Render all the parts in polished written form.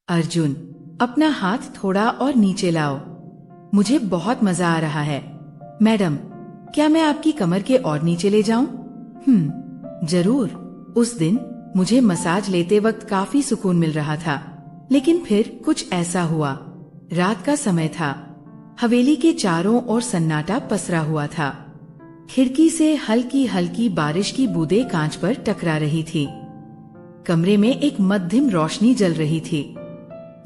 अर्जुन, अपना हाथ थोड़ा और नीचे लाओ। मुझे बहुत मजा आ रहा है। मैडम, क्या मैं आपकी कमर के और नीचे ले जाऊं? जरूर। उस दिन मुझे मसाज लेते वक्त काफी सुकून मिल रहा था, लेकिन फिर कुछ ऐसा हुआ। रात का समय था। हवेली के चारों ओर सन्नाटा पसरा हुआ था। खिड़की से हल्की हल्की बारिश की बूंदें कांच पर टकरा रही थी। कमरे में एक मध्यम रोशनी जल रही थी।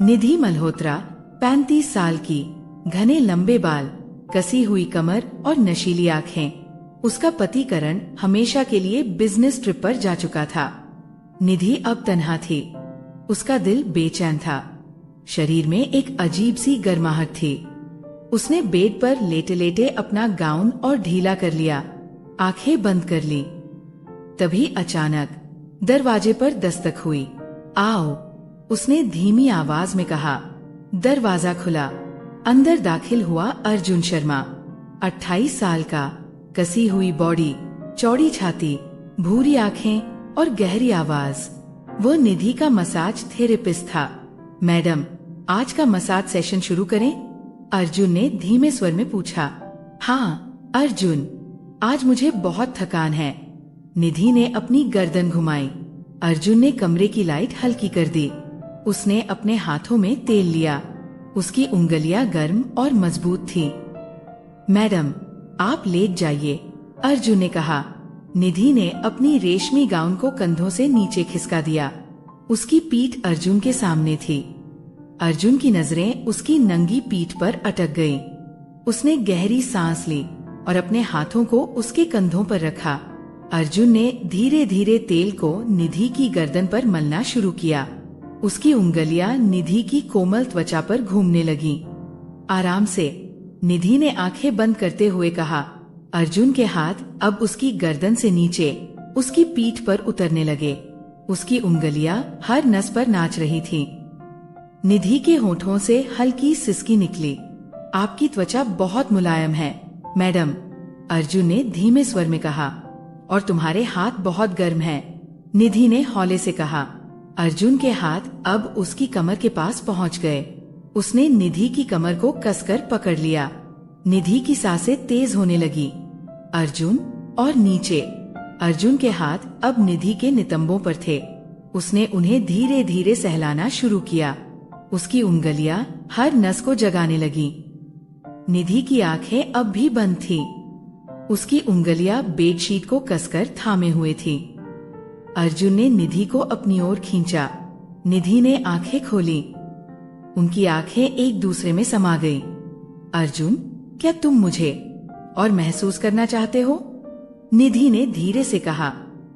निधि मल्होत्रा, 35 साल की, घने लंबे बाल, कसी हुई कमर और नशीली आंखें। उसका पति करण हमेशा के लिए बिजनेस ट्रिप पर जा चुका था। निधि अब तन्हा थी। उसका दिल बेचैन था। शरीर में एक अजीब सी गर्माहट थी। उसने बेड पर लेटे लेटे अपना गाउन और ढीला कर लिया, आंखें बंद कर ली। तभी अचानक दरवाजे पर दस्तक हुई। आओ, उसने धीमी आवाज में कहा। दरवाजा खुला। अंदर दाखिल हुआ अर्जुन शर्मा, 28 साल का, कसी हुई बॉडी, चौड़ी छाती, भूरी आंखें और गहरी आवाज। वो निधि का मसाज थेरेपिस्ट था। मैडम, आज का मसाज सेशन शुरू करें? अर्जुन ने धीमे स्वर में पूछा। हाँ अर्जुन, आज मुझे बहुत थकान है। निधि ने अपनी गर्दन घुमाई। अर्जुन ने कमरे की लाइट हल्की कर दी। उसने अपने हाथों में तेल लिया। उसकी उंगलियां गर्म और मजबूत थी। मैडम, आप लेट जाइए, अर्जुन ने कहा। निधि ने अपनी रेशमी गाउन को कंधों से नीचे खिसका दिया। उसकी पीठ अर्जुन के सामने थी। अर्जुन की नजरें उसकी नंगी पीठ पर अटक गईं। उसने गहरी सांस ली और अपने हाथों को उसके कंधों पर रखा। अर्जुन ने धीरे धीरे तेल को निधि की गर्दन पर मलना शुरू किया। उसकी उंगलियां निधि की कोमल त्वचा पर घूमने लगीं। आराम से, निधि ने आंखें बंद करते हुए कहा। अर्जुन के हाथ अब उसकी गर्दन से नीचे उसकी पीठ पर उतरने लगे। उसकी उंगलियां हर नस पर नाच रही थीं। निधि के होठों से हल्की सिसकी निकली। आपकी त्वचा बहुत मुलायम है, मैडम, अर्जुन ने धीमे स्वर में कहा। और तुम्हारे हाथ बहुत गर्म हैं, निधि ने हौले से कहा। अर्जुन के हाथ अब उसकी कमर के पास पहुंच गए। उसने निधि की कमर को कसकर पकड़ लिया। निधि की सांसें तेज होने लगी। अर्जुन और नीचे। अर्जुन के हाथ अब निधि के नितंबों पर थे। उसने उन्हें धीरे धीरे सहलाना शुरू किया। उसकी उंगलियां हर नस को जगाने लगी। निधि की आंखें अब भी बंद थी। उसकी उंगलियां बेडशीट को कसकर थामे हुए थी। अर्जुन ने निधि को अपनी ओर खींचा। निधि ने आंखें खोली। उनकी आंखें एक दूसरे में समा गईं। अर्जुन, क्या तुम मुझे और महसूस करना चाहते हो? निधि ने धीरे से कहा।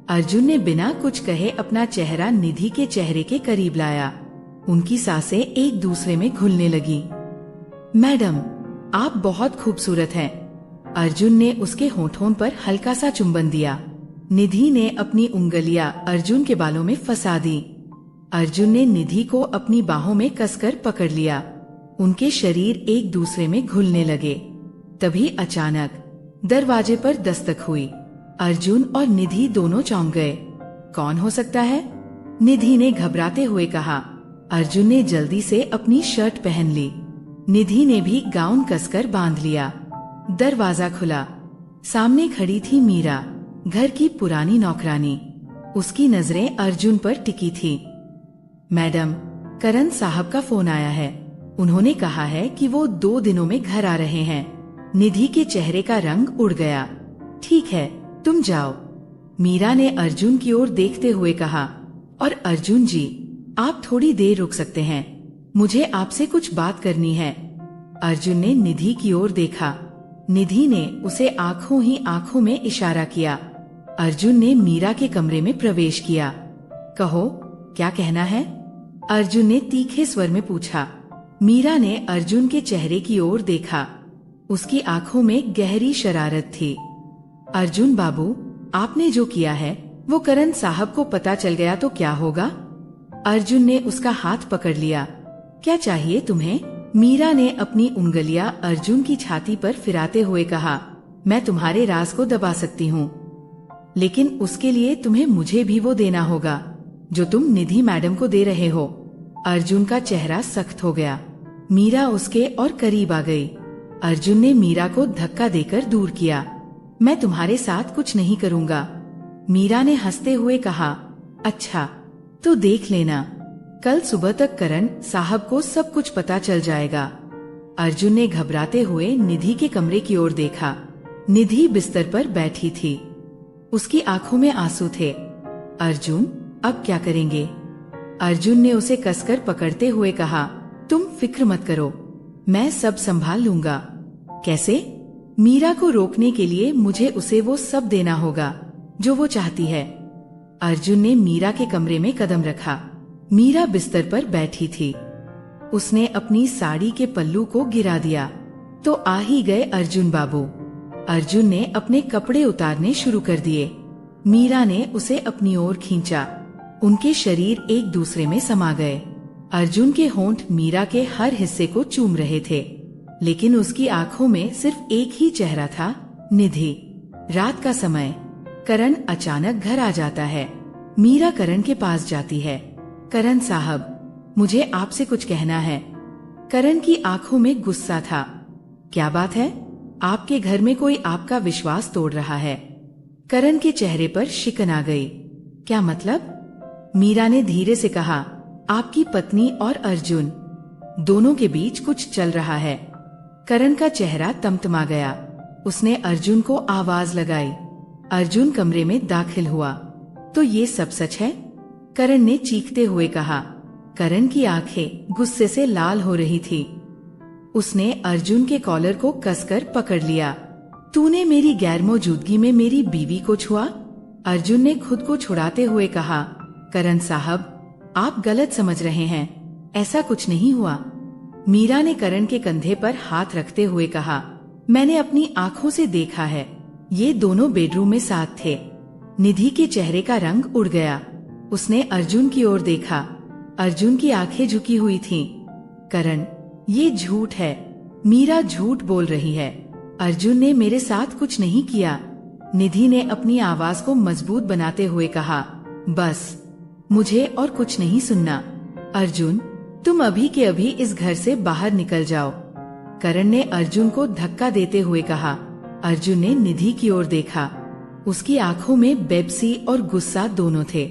अर्जुन ने बिना कुछ कहे अपना चेहरा निधि के चेहरे के करीब लाया। उनकी सांसें एक दूसरे में घुलने लगी। मैडम, आप बहुत खूबसूरत हैं। अर्जुन ने उसके होठों पर हल्का सा चुंबन दिया। निधि ने अपनी उंगलियां अर्जुन के बालों में फंसा दी। अर्जुन ने निधि को अपनी बाहों में कसकर पकड़ लिया। उनके शरीर एक दूसरे में घुलने लगे। तभी अचानक दरवाजे पर दस्तक हुई। अर्जुन और निधि दोनों चौंक गए। कौन हो सकता है? निधि ने घबराते हुए कहा। अर्जुन ने जल्दी से अपनी शर्ट पहन ली। निधि ने भी गाउन कसकर बांध लिया। दरवाजा खुला। सामने खड़ी थी मीरा, घर की पुरानी नौकरानी। उसकी नजरें अर्जुन पर टिकी थी। मैडम, करण साहब का फोन आया है। उन्होंने कहा है कि वो 2 दिनों में घर आ रहे हैं। निधि के चेहरे का रंग उड़ गया। ठीक है, तुम जाओ, मीरा ने अर्जुन की ओर देखते हुए कहा। और अर्जुन जी, आप थोड़ी देर रुक सकते हैं, मुझे आपसे कुछ बात करनी है। अर्जुन ने निधि की ओर देखा। निधि ने उसे आंखों ही आंखों में इशारा किया। अर्जुन ने मीरा के कमरे में प्रवेश किया। कहो, क्या कहना है? अर्जुन ने तीखे स्वर में पूछा। मीरा ने अर्जुन के चेहरे की ओर देखा। उसकी आंखों में गहरी शरारत थी। अर्जुन बाबू, आपने जो किया है वो करण साहब को पता चल गया तो क्या होगा? अर्जुन ने उसका हाथ पकड़ लिया। क्या चाहिए तुम्हें? मीरा ने अपनी उंगलियां अर्जुन की छाती पर फिराते हुए कहा। मैं तुम्हारे राज को दबा सकती हूँ, लेकिन उसके लिए तुम्हें मुझे भी वो देना होगा जो तुम निधि मैडम को दे रहे हो। अर्जुन का चेहरा सख्त हो गया। मीरा उसके और करीब आ गई। अर्जुन ने मीरा को धक्का देकर दूर किया। मैं तुम्हारे साथ कुछ नहीं करूंगा। मीरा ने हंसते हुए कहा, अच्छा तो देख लेना, कल सुबह तक करण साहब को सब कुछ पता चल जाएगा। अर्जुन ने घबराते हुए निधि के कमरे की ओर देखा। निधि बिस्तर पर बैठी थी। उसकी आंखों में आंसू थे। अर्जुन, अब क्या करेंगे? अर्जुन ने उसे कसकर पकड़ते हुए कहा, तुम फिक्र मत करो, मैं सब संभाल लूंगा। कैसे? मीरा को रोकने के लिए मुझे उसे वो सब देना होगा जो वो चाहती है। अर्जुन ने मीरा के कमरे में कदम रखा। मीरा बिस्तर पर बैठी थी। उसने अपनी साड़ी के पल्लू को गिरा दिया तो आ ही गए अर्जुन बाबू। अर्जुन ने अपने कपड़े उतारने शुरू कर दिए। मीरा ने उसे अपनी ओर खींचा। उनके शरीर एक दूसरे में समा गए। अर्जुन के होंठ मीरा के हर हिस्से को चूम रहे थे, लेकिन उसकी आंखों में सिर्फ एक ही चेहरा था, निधि। रात का समय, करण अचानक घर आ जाता है। मीरा करण के पास जाती है। करण साहब, मुझे आपसे कुछ कहना है। करण की आंखों में गुस्सा था। क्या बात है? आपके घर में कोई आपका विश्वास तोड़ रहा है। करण के चेहरे पर शिकन आ गई। क्या मतलब? मीरा ने धीरे से कहा, आपकी पत्नी और अर्जुन दोनों के बीच कुछ चल रहा है। करण का चेहरा तमतमा गया। उसने अर्जुन को आवाज लगाई। अर्जुन कमरे में दाखिल हुआ। तो ये सब सच है? करण ने चीखते हुए कहा। करण की आंखें गुस्से से लाल हो रही थी। उसने अर्जुन के कॉलर को कसकर पकड़ लिया। तूने मेरी गैर मौजूदगी में मेरी बीवी को छुआ? अर्जुन ने खुद को छुड़ाते हुए कहा, करण साहब, आप गलत समझ रहे हैं, ऐसा कुछ नहीं हुआ। मीरा ने करण के कंधे पर हाथ रखते हुए कहा, मैंने अपनी आंखों से देखा है, ये दोनों बेडरूम में साथ थे। निधि के चेहरे का रंग उड़ गया। उसने अर्जुन की ओर देखा। अर्जुन की आंखें झुकी हुई थीं। करण, ये झूठ है। मीरा झूठ बोल रही है। अर्जुन ने मेरे साथ कुछ नहीं किया। निधि ने अपनी आवाज को मजबूत बनाते हुए कहा, बस, मुझे और कुछ नहीं सुनना। अर्जुन, तुम अभी के अभी इस घर से बाहर निकल जाओ। करण ने अर्जुन को धक्का देते हुए कहा। अर्जुन ने निधि की ओर देखा। उसकी आंखों में बेबसी और गुस्सा दोनों थे,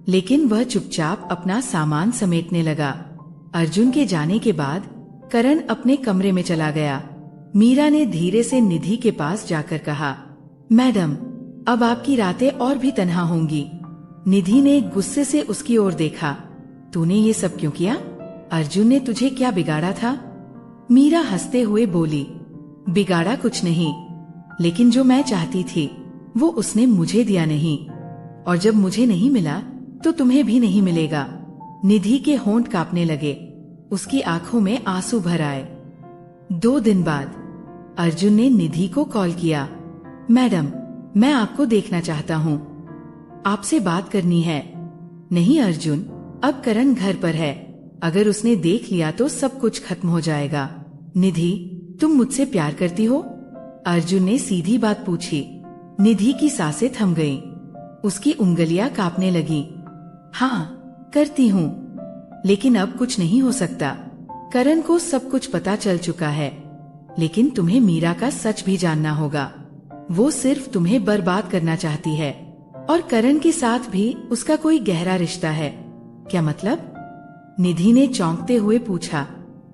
लेकिन वह चुपचाप अपना सामान समेटने लगा। अर्जुन के जाने के बाद करण अपने कमरे में चला गया। मीरा ने धीरे से निधि के पास जाकर कहा, मैडम, अब आपकी रातें और भी तन्हा होंगी। निधि ने गुस्से से उसकी ओर देखा। तूने ये सब क्यों किया? अर्जुन ने तुझे क्या बिगाड़ा था? मीरा हंसते हुए बोली, बिगाड़ा कुछ नहीं, लेकिन जो मैं चाहती थी वो उसने मुझे दिया नहीं, और जब मुझे नहीं मिला तो तुम्हें भी नहीं मिलेगा। निधि के होंठ कांपने लगे। उसकी आंखों में आंसू भर आए। 2 दिन बाद अर्जुन ने निधि को कॉल किया। मैडम, मैं आपको देखना चाहता हूँ, आपसे बात करनी है। नहीं अर्जुन, अब करण घर पर है, अगर उसने देख लिया तो सब कुछ खत्म हो जाएगा। निधि, तुम मुझसे प्यार करती हो? अर्जुन ने सीधी बात पूछी। निधि की सांसें थम गईं। उसकी उंगलियां कांपने लगी। हाँ, करती हूँ, लेकिन अब कुछ नहीं हो सकता। करण को सब कुछ पता चल चुका है, लेकिन तुम्हें मीरा का सच भी जानना होगा। वो सिर्फ तुम्हें बर्बाद करना चाहती है, और करण के साथ भी उसका कोई गहरा रिश्ता है। क्या मतलब? निधि ने चौंकते हुए पूछा।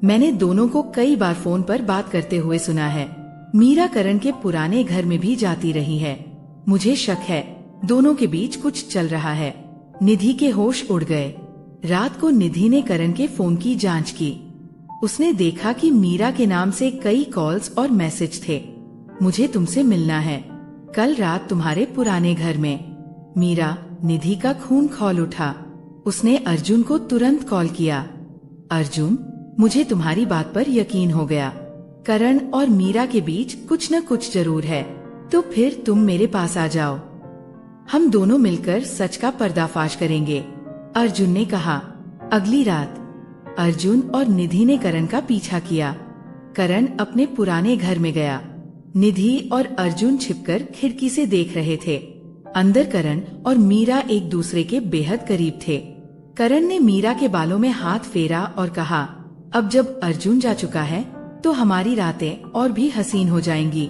मैंने दोनों को कई बार फोन पर बात करते हुए सुना है। मीरा करण के पुराने घर में भी जाती रही है। मुझे शक है दोनों के बीच कुछ चल रहा है। निधि के होश उड़ गए। रात को निधि ने करण के फोन की जांच की। उसने देखा कि मीरा के नाम से कई कॉल्स और मैसेज थे। मुझे तुमसे मिलना है, कल रात तुम्हारे पुराने घर में। मीरा, निधि का खून खौल उठा। उसने अर्जुन को तुरंत कॉल किया। अर्जुन, मुझे तुम्हारी बात पर यकीन हो गया। करण और मीरा के बीच कुछ न कुछ जरूर है, तो फिर तुम मेरे पास आ जाओ। हम दोनों मिलकर सच का पर्दाफाश करेंगे, अर्जुन ने कहा। अगली रात अर्जुन और निधि ने करण का पीछा किया। करण अपने पुराने घर में गया। निधि और अर्जुन छिपकर खिड़की से देख रहे थे। अंदर करण और मीरा एक दूसरे के बेहद करीब थे। करण ने मीरा के बालों में हाथ फेरा और कहा, अब जब अर्जुन जा चुका है तो हमारी रातें और भी हसीन हो जाएंगी।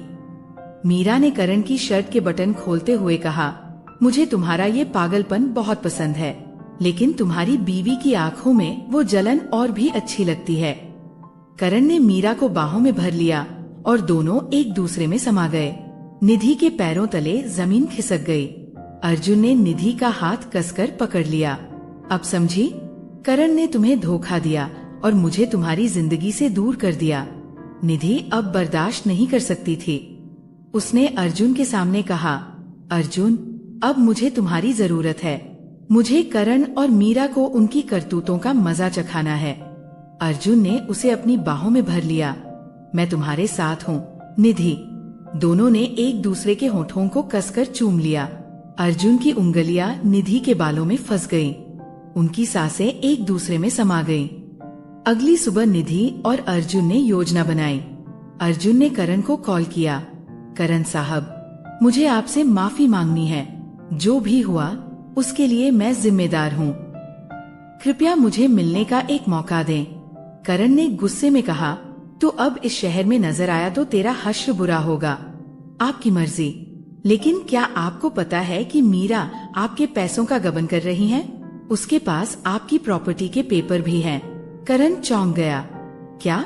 मीरा ने करण की शर्ट के बटन खोलते हुए कहा, मुझे तुम्हारा ये पागलपन बहुत पसंद है, लेकिन तुम्हारी बीवी की आंखों में वो जलन और भी अच्छी लगती है। करण ने मीरा को बाहों में भर लिया और दोनों एक दूसरे में समा गए। निधि के पैरों तले जमीन खिसक गई। अर्जुन ने निधि का हाथ कसकर पकड़ लिया। अब समझी, करण ने तुम्हें धोखा दिया और मुझे तुम्हारी जिंदगी से दूर कर दिया। निधि अब बर्दाश्त नहीं कर सकती थी। उसने अर्जुन के सामने कहा, अर्जुन, अब मुझे तुम्हारी जरूरत है। मुझे करण और मीरा को उनकी करतूतों का मजा चखाना है। अर्जुन ने उसे अपनी बाहों में भर लिया। मैं तुम्हारे साथ हूँ, निधि। दोनों ने एक दूसरे के होठों को कसकर चूम लिया। अर्जुन की उंगलियां निधि के बालों में फंस गईं। उनकी सांसें एक दूसरे में समा गईं। अगली सुबह निधि और अर्जुन ने योजना बनाई। अर्जुन ने करण को कॉल किया, करण साहब, मुझे आपसे माफी मांगनी है। जो भी हुआ उसके लिए मैं जिम्मेदार हूँ। कृपया मुझे मिलने का एक मौका दें। करण ने गुस्से में कहा, तो अब इस शहर में नजर आया तो तेरा हश्र बुरा होगा। आपकी मर्जी, लेकिन क्या आपको पता है कि मीरा आपके पैसों का गबन कर रही है? उसके पास आपकी प्रॉपर्टी के पेपर भी हैं। करण चौंक गया। क्या?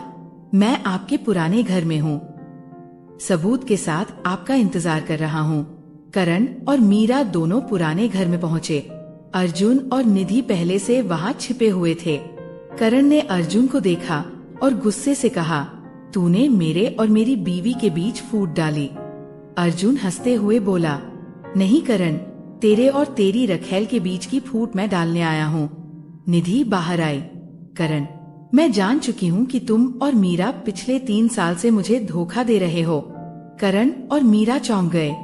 मैं आपके पुराने घर में हूँ। सबूत के साथ आपका इंतजार कर रहा हूँ। करण और मीरा दोनों पुराने घर में पहुँचे। अर्जुन और निधि पहले से वहाँ छिपे हुए थे। करण ने अर्जुन को देखा और गुस्से से कहा, तूने मेरे और मेरी बीवी के बीच फूट डाली। अर्जुन हंसते हुए बोला, नहीं करण, तेरे और तेरी रखेल के बीच की फूट मैं डालने आया हूँ। निधि बाहर आई। करण, मैं जान चुकी हूँ कि तुम और मीरा पिछले 3 साल से मुझे धोखा दे रहे हो। करण और मीरा चौंक गए।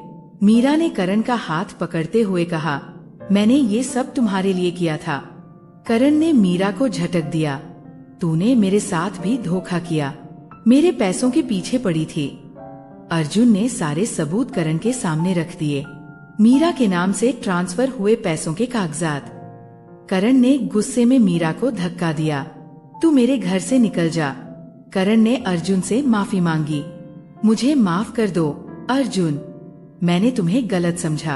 मीरा ने करण का हाथ पकड़ते हुए कहा, मैंने ये सब तुम्हारे लिए किया था। करण ने मीरा को झटक दिया, तूने मेरे साथ भी धोखा किया, मेरे पैसों के पीछे पड़ी थी। अर्जुन ने सारे सबूत करण के सामने रख दिए। मीरा के नाम से ट्रांसफर हुए पैसों के कागजात। करण ने गुस्से में मीरा को धक्का दिया, तू मेरे घर से निकल जा। करण ने अर्जुन से माफी मांगी। मुझे माफ कर दो अर्जुन, मैंने तुम्हें गलत समझा।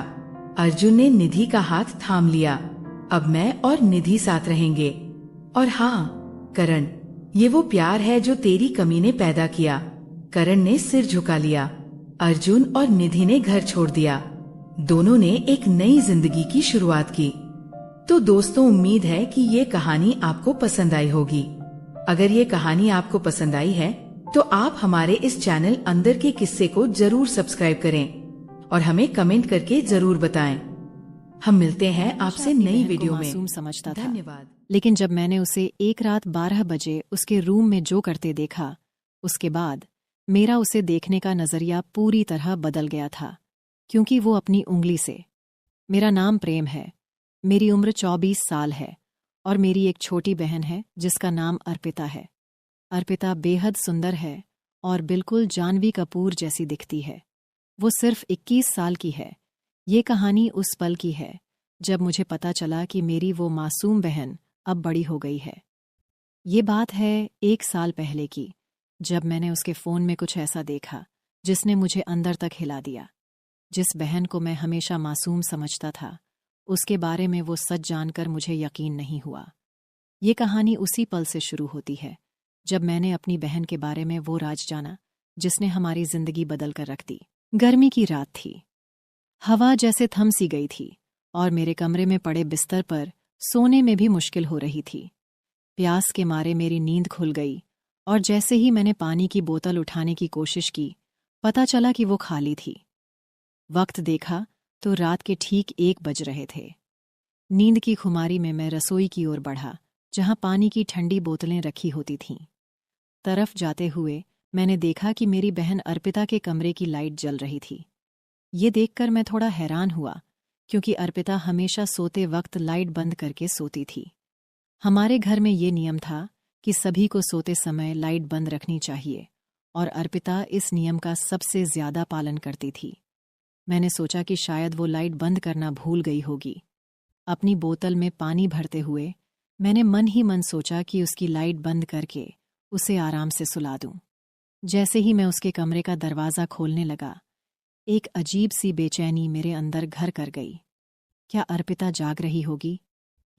अर्जुन ने निधि का हाथ थाम लिया। अब मैं और निधि साथ रहेंगे। और हाँ करण, ये वो प्यार है जो तेरी कमी ने पैदा किया। करण ने सिर झुका लिया। अर्जुन और निधि ने घर छोड़ दिया। दोनों ने एक नई जिंदगी की शुरुआत की। तो दोस्तों, उम्मीद है कि ये कहानी आपको पसंद आई होगी। अगर ये कहानी आपको पसंद आई है तो आप हमारे इस चैनल अंदर के किस्से को जरूर सब्सक्राइब करें और हमें कमेंट करके जरूर बताएं। हम मिलते हैं आपसे नई वीडियो में। मासूम समझता था, धन्यवाद। लेकिन जब मैंने उसे एक रात 12 बजे उसके रूम में जो करते देखा, उसके बाद मेरा उसे देखने का नजरिया पूरी तरह बदल गया था। क्योंकि वो अपनी उंगली से, मेरा नाम प्रेम है, मेरी उम्र 24 साल है और मेरी एक छोटी बहन है जिसका नाम अर्पिता है। अर्पिता बेहद सुंदर है और बिल्कुल जानवी कपूर जैसी दिखती है। वो सिर्फ 21 साल की है। ये कहानी उस पल की है जब मुझे पता चला कि मेरी वो मासूम बहन अब बड़ी हो गई है। ये बात है 1 साल पहले की, जब मैंने उसके फ़ोन में कुछ ऐसा देखा जिसने मुझे अंदर तक हिला दिया। जिस बहन को मैं हमेशा मासूम समझता था, उसके बारे में वो सच जानकर मुझे यकीन नहीं हुआ। ये कहानी उसी पल से शुरू होती है जब मैंने अपनी बहन के बारे में वो राज जाना जिसने हमारी जिंदगी बदल कर रख दी। गर्मी की रात थी। हवा जैसे थम सी गई थी और मेरे कमरे में पड़े बिस्तर पर सोने में भी मुश्किल हो रही थी। प्यास के मारे मेरी नींद खुल गई और जैसे ही मैंने पानी की बोतल उठाने की कोशिश की, पता चला कि वो खाली थी। वक्त देखा तो रात के ठीक 1 बज रहे थे। नींद की खुमारी में मैं रसोई की ओर बढ़ा, जहां पानी की ठंडी बोतलें रखी होती थीं। तरफ जाते हुए मैंने देखा कि मेरी बहन अर्पिता के कमरे की लाइट जल रही थी। ये देखकर मैं थोड़ा हैरान हुआ, क्योंकि अर्पिता हमेशा सोते वक्त लाइट बंद करके सोती थी। हमारे घर में ये नियम था कि सभी को सोते समय लाइट बंद रखनी चाहिए और अर्पिता इस नियम का सबसे ज्यादा पालन करती थी। मैंने सोचा कि शायद वो लाइट बंद करना भूल गई होगी। अपनी बोतल में पानी भरते हुए मैंने मन ही मन सोचा कि उसकी लाइट बंद करके उसे आराम से सुला दूं। जैसे ही मैं उसके कमरे का दरवाज़ा खोलने लगा, एक अजीब सी बेचैनी मेरे अंदर घर कर गई। क्या अर्पिता जाग रही होगी,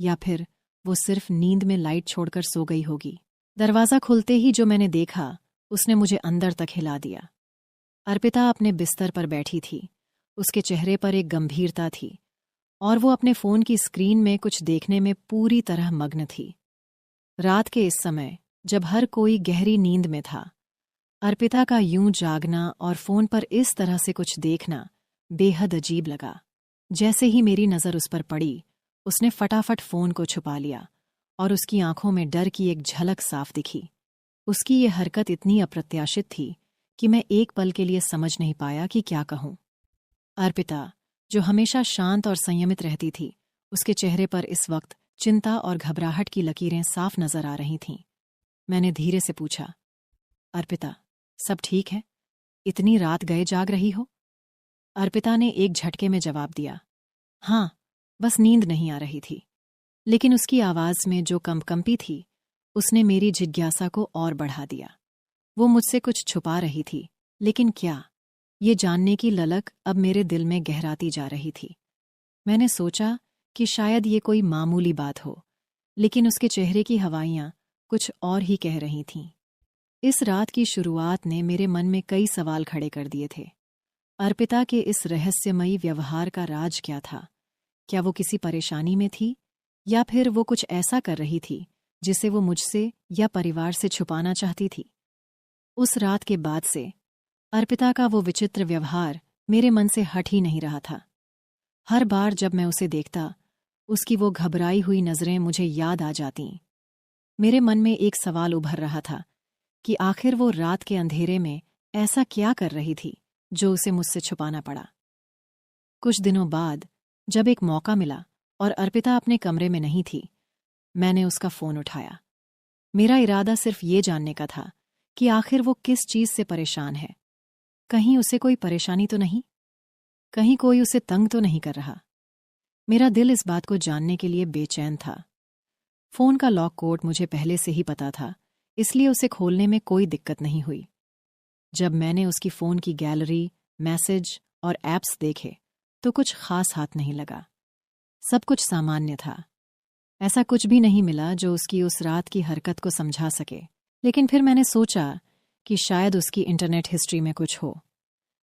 या फिर वो सिर्फ नींद में लाइट छोड़कर सो गई होगी? दरवाज़ा खुलते ही जो मैंने देखा, उसने मुझे अंदर तक हिला दिया। अर्पिता अपने बिस्तर पर बैठी थी। उसके चेहरे पर एक गंभीरता थी और वो अपने फ़ोन की स्क्रीन में कुछ देखने में पूरी तरह मग्न थी। रात के इस समय, जब हर कोई गहरी नींद में था, अर्पिता का यूं जागना और फ़ोन पर इस तरह से कुछ देखना बेहद अजीब लगा। जैसे ही मेरी नज़र उस पर पड़ी, उसने फटाफट फ़ोन को छुपा लिया और उसकी आंखों में डर की एक झलक साफ दिखी। उसकी ये हरकत इतनी अप्रत्याशित थी कि मैं एक पल के लिए समझ नहीं पाया कि क्या कहूँ। अर्पिता, जो हमेशा शांत और संयमित रहती थी, उसके चेहरे पर इस वक्त चिंता और घबराहट की लकीरें साफ नजर आ रही थीं। मैंने धीरे से पूछा, अर्पिता, सब ठीक है? इतनी रात गए जाग रही हो? अर्पिता ने एक झटके में जवाब दिया, हाँ, बस नींद नहीं आ रही थी। लेकिन उसकी आवाज में जो कंपकंपी थी, उसने मेरी जिज्ञासा को और बढ़ा दिया। वो मुझसे कुछ छुपा रही थी, लेकिन क्या? ये जानने की ललक अब मेरे दिल में गहराती जा रही थी। मैंने सोचा कि शायद ये कोई मामूली बात हो, लेकिन उसके चेहरे की हवाइयाँ कुछ और ही कह रही थीं। इस रात की शुरुआत ने मेरे मन में कई सवाल खड़े कर दिए थे। अर्पिता के इस रहस्यमयी व्यवहार का राज क्या था? क्या वो किसी परेशानी में थी, या फिर वो कुछ ऐसा कर रही थी जिसे वो मुझसे या परिवार से छुपाना चाहती थी? उस रात के बाद से अर्पिता का वो विचित्र व्यवहार मेरे मन से हट ही नहीं रहा था। हर बार जब मैं उसे देखता, उसकी वो घबराई हुई नज़रें मुझे याद आ जातीं। मेरे मन में एक सवाल उभर रहा था कि आखिर वो रात के अंधेरे में ऐसा क्या कर रही थी जो उसे मुझसे छुपाना पड़ा। कुछ दिनों बाद, जब एक मौका मिला और अर्पिता अपने कमरे में नहीं थी, मैंने उसका फ़ोन उठाया। मेरा इरादा सिर्फ ये जानने का था कि आखिर वो किस चीज़ से परेशान है। कहीं उसे कोई परेशानी तो नहीं? कहीं कोई उसे तंग तो नहीं कर रहा? मेरा दिल इस बात को जानने के लिए बेचैन था। फ़ोन का लॉक कोड मुझे पहले से ही पता था, इसलिए उसे खोलने में कोई दिक्कत नहीं हुई। जब मैंने उसकी फ़ोन की गैलरी, मैसेज और ऐप्स देखे, तो कुछ खास हाथ नहीं लगा। सब कुछ सामान्य था। ऐसा कुछ भी नहीं मिला जो उसकी उस रात की हरकत को समझा सके। लेकिन फिर मैंने सोचा कि शायद उसकी इंटरनेट हिस्ट्री में कुछ हो।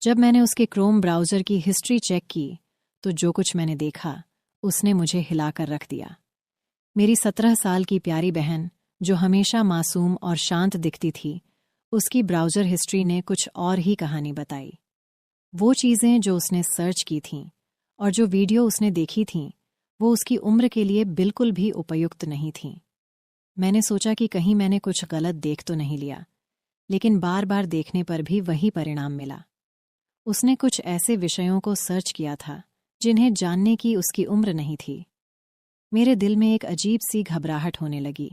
जब मैंने उसके क्रोम ब्राउज़र की हिस्ट्री चेक की, तो जो कुछ मैंने देखा, उसने मुझे हिलाकर रख दिया। मेरी 17 साल की प्यारी बहन, जो हमेशा मासूम और शांत दिखती थी, उसकी ब्राउज़र हिस्ट्री ने कुछ और ही कहानी बताई। वो चीज़ें जो उसने सर्च की थीं और जो वीडियो उसने देखी थीं, वो उसकी उम्र के लिए बिल्कुल भी उपयुक्त नहीं थीं। मैंने सोचा कि कहीं मैंने कुछ गलत देख तो नहीं लिया, लेकिन बार बार देखने पर भी वही परिणाम मिला। उसने कुछ ऐसे विषयों को सर्च किया था जिन्हें जानने की उसकी उम्र नहीं थी। मेरे दिल में एक अजीब सी घबराहट होने लगी।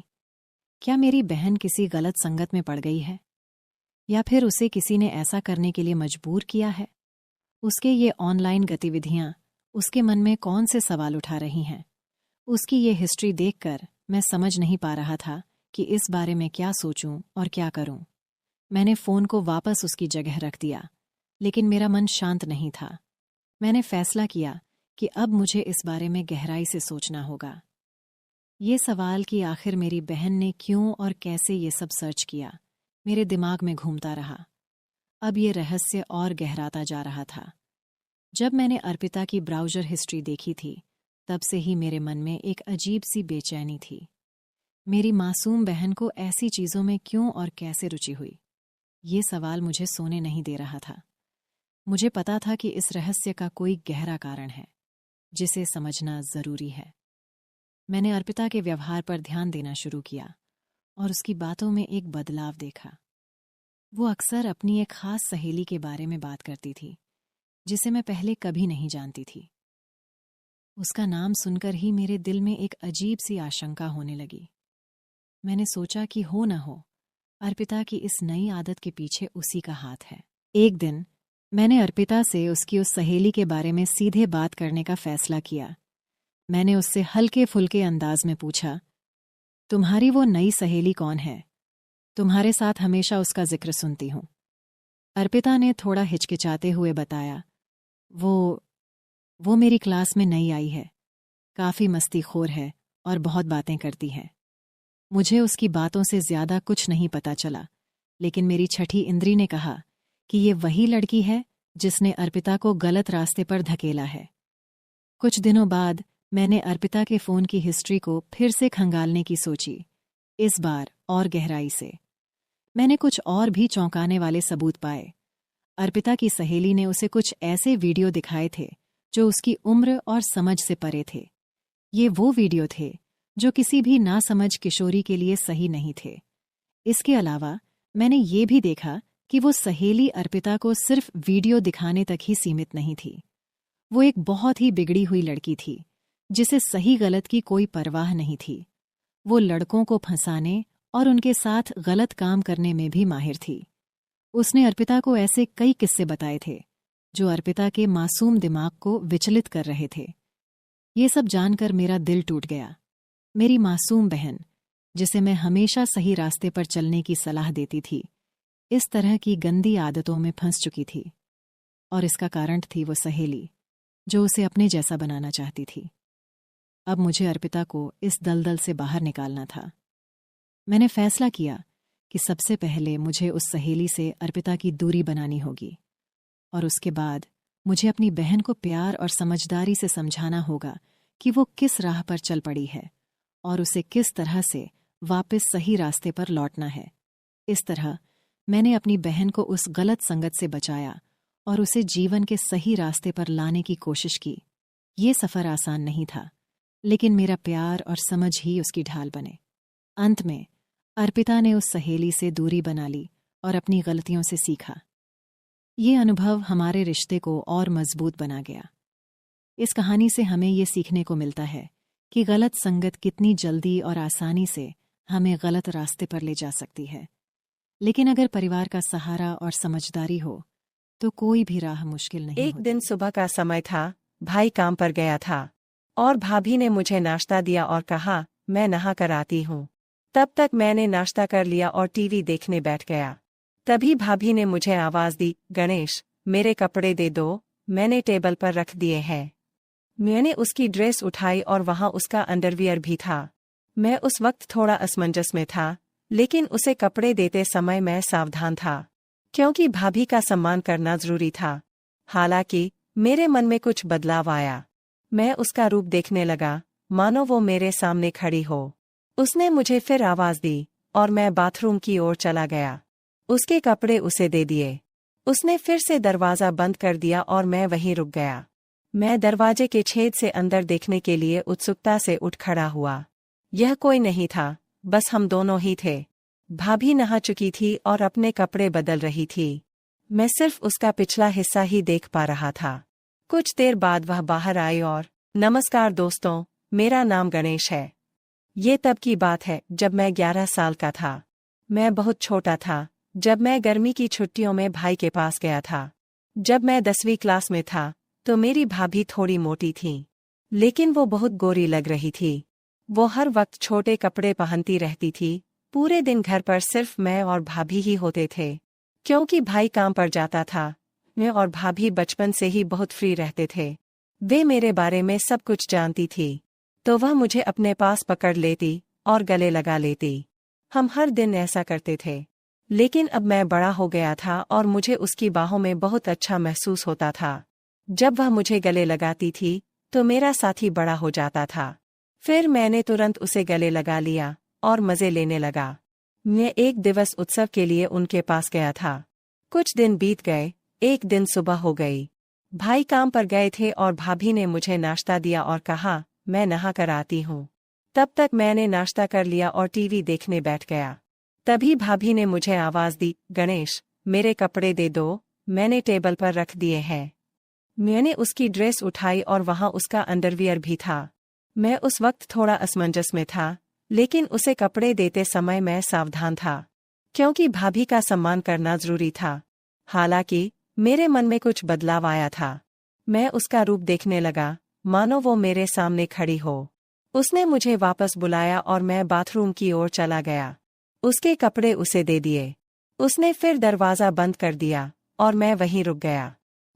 क्या मेरी बहन किसी गलत संगत में पड़ गई है? या फिर उसे किसी ने ऐसा करने के लिए मजबूर किया है? उसके ये ऑनलाइन गतिविधियां उसके मन में कौन से सवाल उठा रही हैं? उसकी ये हिस्ट्री देखकर मैं समझ नहीं पा रहा था कि इस बारे में क्या सोचूं और क्या करूं। मैंने फ़ोन को वापस उसकी जगह रख दिया, लेकिन मेरा मन शांत नहीं था। मैंने फैसला किया कि अब मुझे इस बारे में गहराई से सोचना होगा। ये सवाल कि आखिर मेरी बहन ने क्यों और कैसे ये सब सर्च किया, मेरे दिमाग में घूमता रहा। अब ये रहस्य और गहराता जा रहा था। जब मैंने अर्पिता की ब्राउज़र हिस्ट्री देखी थी, तब से ही मेरे मन में एक अजीब सी बेचैनी थी। मेरी मासूम बहन को ऐसी चीज़ों में क्यों और कैसे रुचि हुई? ये सवाल मुझे सोने नहीं दे रहा था। मुझे पता था कि इस रहस्य का कोई गहरा कारण है, जिसे समझना ज़रूरी है। मैंने अर्पिता के व्यवहार पर ध्यान देना शुरू किया और उसकी बातों में एक बदलाव देखा। वो अक्सर अपनी एक खास सहेली के बारे में बात करती थी, जिसे मैं पहले कभी नहीं जानती थी। उसका नाम सुनकर ही मेरे दिल में एक अजीब सी आशंका होने लगी। मैंने सोचा कि हो न हो, अर्पिता की इस नई आदत के पीछे उसी का हाथ है। एक दिन मैंने अर्पिता से उसकी उस सहेली के बारे में सीधे बात करने का फैसला किया। मैंने उससे हल्के फुल्के अंदाज में पूछा, तुम्हारी वो नई सहेली कौन है? तुम्हारे साथ हमेशा उसका जिक्र सुनती हूँ। अर्पिता ने थोड़ा हिचकिचाते हुए बताया। वो मेरी क्लास में नई आई है। काफ़ी मस्तीखोर है और बहुत बातें करती है। मुझे उसकी बातों से ज़्यादा कुछ नहीं पता चला, लेकिन मेरी छठी इंद्री ने कहा कि ये वही लड़की है जिसने अर्पिता को गलत रास्ते पर धकेला है। कुछ दिनों बाद मैंने अर्पिता के फ़ोन की हिस्ट्री को फिर से खंगालने की सोची, इस बार और गहराई से। मैंने कुछ और भी चौंकाने वाले सबूत पाए। अर्पिता की सहेली ने उसे कुछ ऐसे वीडियो दिखाए थे जो उसकी उम्र और समझ से परे थे। ये वो वीडियो थे जो किसी भी नासमझ किशोरी के लिए सही नहीं थे। इसके अलावा मैंने ये भी देखा कि वो सहेली अर्पिता को सिर्फ वीडियो दिखाने तक ही सीमित नहीं थी। वो एक बहुत ही बिगड़ी हुई लड़की थी, जिसे सही गलत की कोई परवाह नहीं थी। वो लड़कों को फंसाने और उनके साथ गलत काम करने में भी माहिर थी। उसने अर्पिता को ऐसे कई किस्से बताए थे जो अर्पिता के मासूम दिमाग को विचलित कर रहे थे। ये सब जानकर मेरा दिल टूट गया। मेरी मासूम बहन, जिसे मैं हमेशा सही रास्ते पर चलने की सलाह देती थी, इस तरह की गंदी आदतों में फंस चुकी थी। और इसका कारण थी वो सहेली, जो उसे अपने जैसा बनाना चाहती थी। अब मुझे अर्पिता को इस दलदल से बाहर निकालना था। मैंने फैसला किया कि सबसे पहले मुझे उस सहेली से अर्पिता की दूरी बनानी होगी, और उसके बाद मुझे अपनी बहन को प्यार और समझदारी से समझाना होगा कि वो किस राह पर चल पड़ी है और उसे किस तरह से वापस सही रास्ते पर लौटना है। इस तरह मैंने अपनी बहन को उस गलत संगत से बचाया और उसे जीवन के सही रास्ते पर लाने की कोशिश की। ये सफ़र आसान नहीं था, लेकिन मेरा प्यार और समझ ही उसकी ढाल बने। अंत में अर्पिता ने उस सहेली से दूरी बना ली और अपनी गलतियों से सीखा। ये अनुभव हमारे रिश्ते को और मजबूत बना गया। इस कहानी से हमें ये सीखने को मिलता है कि गलत संगत कितनी जल्दी और आसानी से हमें गलत रास्ते पर ले जा सकती है, लेकिन अगर परिवार का सहारा और समझदारी हो तो कोई भी राह मुश्किल नहीं एक होती। दिन सुबह का समय था। भाई काम पर गया था और भाभी ने मुझे नाश्ता दिया और कहा, मैं नहा कर आती हूँ। तब तक मैंने नाश्ता कर लिया और टीवी देखने बैठ गया। तभी भाभी ने मुझे आवाज दी, गणेश, मेरे कपड़े दे दो, मैंने टेबल पर रख दिए हैं। मैंने उसकी ड्रेस उठाई और वहाँ उसका अंडरवियर भी था। मैं उस वक्त थोड़ा असमंजस में था, लेकिन उसे कपड़े देते समय मैं सावधान था, क्योंकि भाभी का सम्मान करना जरूरी था। हालांकि मेरे मन में कुछ बदलाव आया। मैं उसका रूप देखने लगा, मानो वो मेरे सामने खड़ी हो। उसने मुझे फिर आवाज दी और मैं बाथरूम की ओर चला गया। उसके कपड़े उसे दे दिए। उसने फिर से दरवाज़ा बंद कर दिया और मैं वहीं रुक गया। मैं दरवाजे के छेद से अंदर देखने के लिए उत्सुकता से उठ खड़ा हुआ। यह कोई नहीं था, बस हम दोनों ही थे। भाभी नहा चुकी थी और अपने कपड़े बदल रही थी। मैं सिर्फ उसका पिछला हिस्सा ही देख पा रहा था। कुछ देर बाद वह बाहर आई और, नमस्कार दोस्तों, मेरा नाम गणेश है। ये तब की बात है जब मैं 11 साल का था। मैं बहुत छोटा था जब मैं गर्मी की छुट्टियों में भाई के पास गया था। जब मैं 10वीं क्लास में था तो मेरी भाभी थोड़ी मोटी थी, लेकिन वो बहुत गोरी लग रही थी। वो हर वक्त छोटे कपड़े पहनती रहती थी। पूरे दिन घर पर सिर्फ मैं और भाभी ही होते थे, क्योंकि भाई काम पर जाता था। मैं और भाभी बचपन से ही बहुत फ्री रहते थे। वे मेरे बारे में सब कुछ जानती थी, तो वह मुझे अपने पास पकड़ लेती और गले लगा लेती। हम हर दिन ऐसा करते थे। लेकिन अब मैं बड़ा हो गया था और मुझे उसकी बाहों में बहुत अच्छा महसूस होता था। जब वह मुझे गले लगाती थी तो मेरा साथी बड़ा हो जाता था। फिर मैंने तुरंत उसे गले लगा लिया और मज़े लेने लगा। मैं एक दिवस उत्सव के लिए उनके पास गया था। कुछ दिन बीत गए। एक दिन सुबह हो गई। भाई काम पर गए थे और भाभी ने मुझे नाश्ता दिया और कहा, मैं नहा कर आती हूँ। तब तक मैंने नाश्ता कर लिया और टीवी देखने बैठ गया। तभी भाभी ने मुझे आवाज दी, गणेश, मेरे कपड़े दे दो, मैंने टेबल पर रख दिए हैं। मैंने उसकी ड्रेस उठाई और वहाँ उसका अंडरवियर भी था। मैं उस वक्त थोड़ा असमंजस में था, लेकिन उसे कपड़े देते समय मैं सावधान था, क्योंकि भाभी का सम्मान करना जरूरी था। हालांकि मेरे मन में कुछ बदलाव आया था। मैं उसका रूप देखने लगा, मानो वो मेरे सामने खड़ी हो। उसने मुझे वापस बुलाया और मैं बाथरूम की ओर चला गया। उसके कपड़े उसे दे दिए। उसने फिर दरवाज़ा बंद कर दिया और मैं वहीं रुक गया।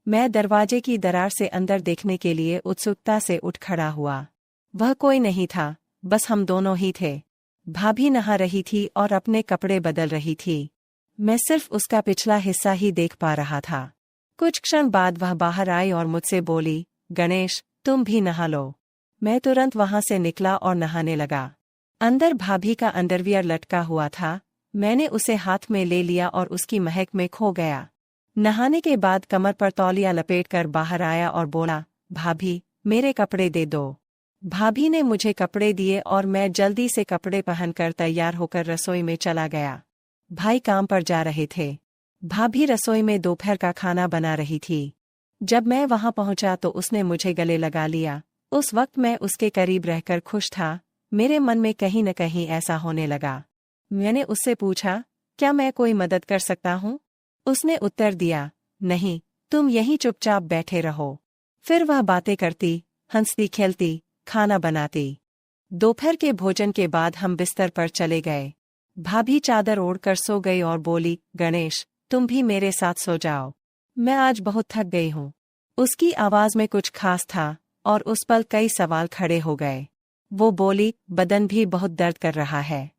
मैं दरवाजे की दरार से अंदर देखने के लिए उत्सुकता से उठ खड़ा हुआ। वह कोई नहीं था, बस हम दोनों ही थे। भाभी नहा रही थी और अपने कपड़े बदल रही थी। मैं सिर्फ उसका पिछला हिस्सा ही देख पा रहा था। कुछ क्षण बाद वह बाहर आई और मुझसे बोली, गणेश, तुम भी नहा लो। मैं तुरंत वहां से निकला और नहाने लगा। अंदर भाभी का अंडरवियर लटका हुआ था। मैंने उसे हाथ में ले लिया और उसकी महक में खो गया। नहाने के बाद कमर पर तौलिया लपेटकर बाहर आया और बोला, भाभी, मेरे कपड़े दे दो। भाभी ने मुझे कपड़े दिए और मैं जल्दी से कपड़े पहनकर तैयार होकर रसोई में चला गया। भाई काम पर जा रहे थे। भाभी रसोई में दोपहर का खाना बना रही थी। जब मैं वहां पहुंचा तो उसने मुझे गले लगा लिया। उस वक्त मैं उसके करीब रहकर खुश था। मेरे मन में कहीं न कहीं ऐसा होने लगा। मैंने उससे पूछा, क्या मैं कोई मदद कर सकता हूँ? उसने उत्तर दिया, नहीं, तुम यहीं चुपचाप बैठे रहो। फिर वह बातें करती, हंसती खेलती, खाना बनाती। दोपहर के भोजन के बाद हम बिस्तर पर चले गए। भाभी चादर ओढ़कर सो गई और बोली, गणेश, तुम भी मेरे साथ सो जाओ। मैं आज बहुत थक गई हूँ। उसकी आवाज में कुछ खास था और उस पल कई सवाल खड़े हो गए। वो बोली, बदन भी बहुत दर्द कर रहा है।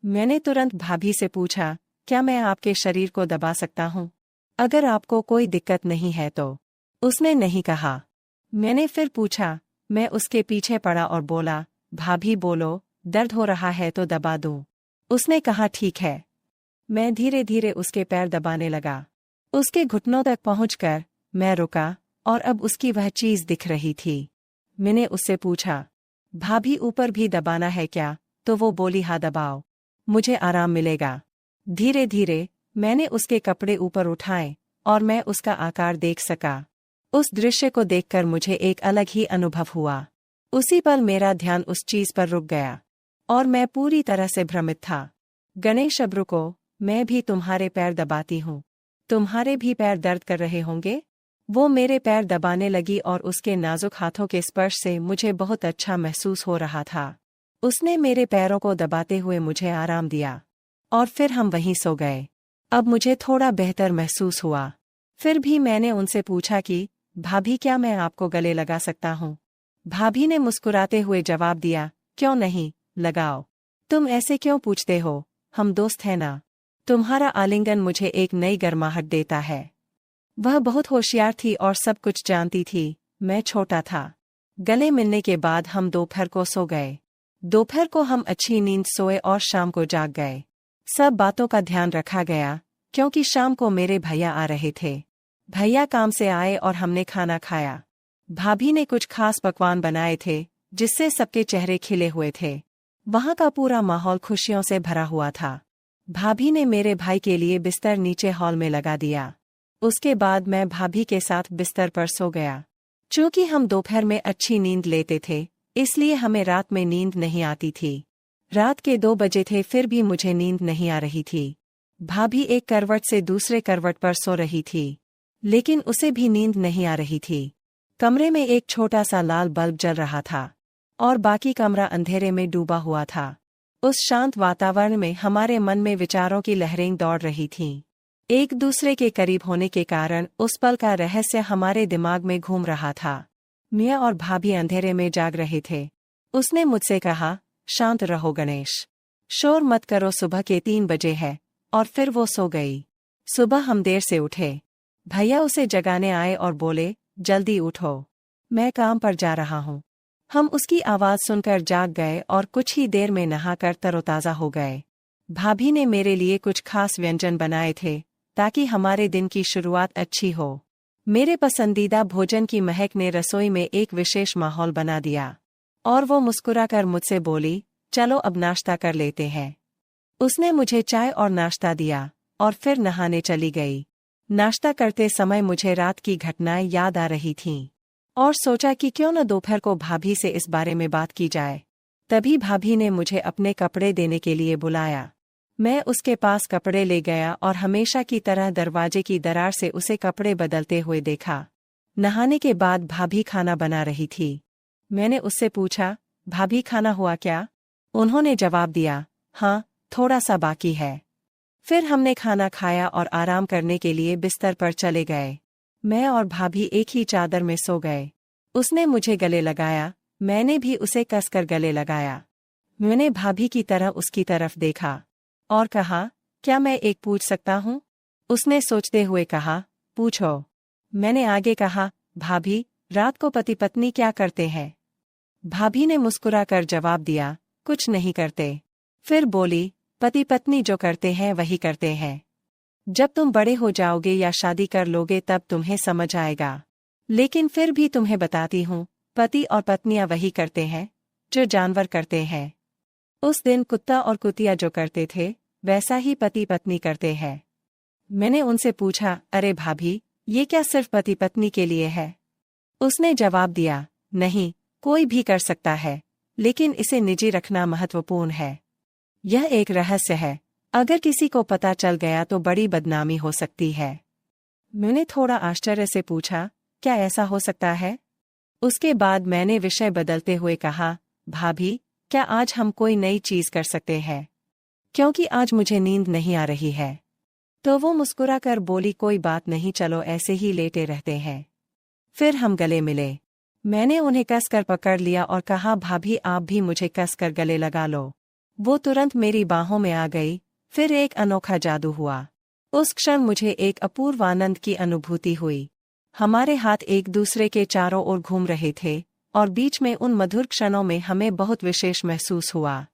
मैंने तुरंत भाभी से पूछा, क्या मैं आपके शरीर को दबा सकता हूँ? अगर आपको कोई दिक्कत नहीं है तो। उसने नहीं कहा। मैंने फिर पूछा। मैं उसके पीछे पड़ा और बोला, भाभी बोलो, दर्द हो रहा है तो दबा दूं। उसने कहा, ठीक है। मैं धीरे धीरे उसके पैर दबाने लगा। उसके घुटनों तक पहुंचकर मैं रुका और अब उसकी वह चीज दिख रही थी। मैंने उससे पूछा, भाभी ऊपर भी दबाना है क्या? तो वो बोली, हाँ दबाओ, मुझे आराम मिलेगा। धीरे धीरे मैंने उसके कपड़े ऊपर उठाए और मैं उसका आकार देख सका। उस दृश्य को देखकर मुझे एक अलग ही अनुभव हुआ। उसी पल मेरा ध्यान उस चीज पर रुक गया और मैं पूरी तरह से भ्रमित था। गणेश, अब रुको, मैं भी तुम्हारे पैर दबाती हूँ। तुम्हारे भी पैर दर्द कर रहे होंगे? वो मेरे पैर दबाने लगी और उसके नाजुक हाथों के स्पर्श से मुझे बहुत अच्छा महसूस हो रहा था। उसने मेरे पैरों को दबाते हुए मुझे आराम दिया और फिर हम वहीं सो गए। अब मुझे थोड़ा बेहतर महसूस हुआ। फिर भी मैंने उनसे पूछा कि भाभी, क्या मैं आपको गले लगा सकता हूँ? भाभी ने मुस्कुराते हुए जवाब दिया, क्यों नहीं, लगाओ। तुम ऐसे क्यों पूछते हो? हम दोस्त हैं ना। तुम्हारा आलिंगन मुझे एक नई गर्माहट देता है। वह बहुत होशियार थी और सब कुछ जानती थी। मैं छोटा था। गले मिलने के बाद हम दोपहर को सो गए। दोपहर को हम अच्छी नींद सोए और शाम को जाग गए। सब बातों का ध्यान रखा गया क्योंकि शाम को मेरे भैया आ रहे थे। भैया काम से आए और हमने खाना खाया। भाभी ने कुछ खास पकवान बनाए थे जिससे सबके चेहरे खिले हुए थे। वहां का पूरा माहौल खुशियों से भरा हुआ था। भाभी ने मेरे भाई के लिए बिस्तर नीचे हॉल में लगा दिया। उसके बाद मैं भाभी के साथ बिस्तर पर सो गया। चूंकि हम दोपहर में अच्छी नींद लेते थे, इसलिए हमें रात में नींद नहीं आती थी। रात के 2 बजे थे, फिर भी मुझे नींद नहीं आ रही थी। भाभी एक करवट से दूसरे करवट पर सो रही थी, लेकिन उसे भी नींद नहीं आ रही थी। कमरे में एक छोटा सा लाल बल्ब जल रहा था और बाकी कमरा अंधेरे में डूबा हुआ था। उस शांत वातावरण में हमारे मन में विचारों की लहरें दौड़ रही थीं। एक दूसरे के करीब होने के कारण उस पल का रहस्य हमारे दिमाग में घूम रहा था। मैं और भाभी अंधेरे में जाग रहे थे। उसने मुझसे कहा, शांत रहो गणेश, शोर मत करो, सुबह के 3 बजे है। और फिर वो सो गई। सुबह हम देर से उठे। भैया उसे जगाने आए और बोले, जल्दी उठो, मैं काम पर जा रहा हूँ। हम उसकी आवाज़ सुनकर जाग गए और कुछ ही देर में नहाकर तरोताज़ा हो गए। भाभी ने मेरे लिए कुछ खास व्यंजन बनाए थे ताकि हमारे दिन की शुरुआत अच्छी हो। मेरे पसंदीदा भोजन की महक ने रसोई में एक विशेष माहौल बना दिया और वो मुस्कुराकर मुझसे बोली, चलो अब नाश्ता कर लेते हैं। उसने मुझे चाय और नाश्ता दिया और फिर नहाने चली गई। नाश्ता करते समय मुझे रात की घटनाएं याद आ रही थीं और सोचा कि क्यों न दोपहर को भाभी से इस बारे में बात की जाए। तभी भाभी ने मुझे अपने कपड़े देने के लिए बुलाया। मैं उसके पास कपड़े ले गया और हमेशा की तरह दरवाजे की दरार से उसे कपड़े बदलते हुए देखा। नहाने के बाद भाभी खाना बना रही थी। मैंने उससे पूछा, भाभी खाना हुआ क्या? उन्होंने जवाब दिया, हाँ, थोड़ा सा बाकी है। फिर हमने खाना खाया और आराम करने के लिए बिस्तर पर चले गए। मैं और भाभी एक ही चादर में सो गए। उसने मुझे गले लगाया, मैंने भी उसे कसकर गले लगाया। मैंने भाभी की तरह उसकी तरफ देखा और कहा, क्या मैं एक पूछ सकता हूँ? उसने सोचते हुए कहा, पूछो। मैंने आगे कहा, भाभी, रात को पति पत्नी क्या करते हैं? भाभी ने मुस्कुराकर जवाब दिया, कुछ नहीं करते। फिर बोली, पति पत्नी जो करते हैं वही करते हैं। जब तुम बड़े हो जाओगे या शादी कर लोगे तब तुम्हें समझ आएगा। लेकिन फिर भी तुम्हें बताती हूँ, पति और पत्नियां वही करते हैं जो जानवर करते हैं। उस दिन कुत्ता और कुतिया जो करते थे वैसा ही पति पत्नी करते हैं। मैंने उनसे पूछा, अरे भाभी, ये क्या सिर्फ पति पत्नी के लिए है? उसने जवाब दिया, नहीं, कोई भी कर सकता है, लेकिन इसे निजी रखना महत्वपूर्ण है। यह एक रहस्य है, अगर किसी को पता चल गया तो बड़ी बदनामी हो सकती है। मैंने थोड़ा आश्चर्य से पूछा, क्या ऐसा हो सकता है? उसके बाद मैंने विषय बदलते हुए कहा, भाभी, क्या आज हम कोई नई चीज कर सकते हैं? क्योंकि आज मुझे नींद नहीं आ रही है। तो वो मुस्कुराकर बोली, कोई बात नहीं, चलो ऐसे ही लेटे रहते हैं। फिर हम गले मिले। मैंने उन्हें कसकर पकड़ लिया और कहा, भाभी आप भी मुझे कसकर गले लगा लो। वो तुरंत मेरी बाहों में आ गई। फिर एक अनोखा जादू हुआ। उस क्षण मुझे एक अपूर्व आनंद की अनुभूति हुई। हमारे हाथ एक दूसरे के चारों ओर घूम रहे थे और बीच में उन मधुर क्षणों में हमें बहुत विशेष महसूस हुआ।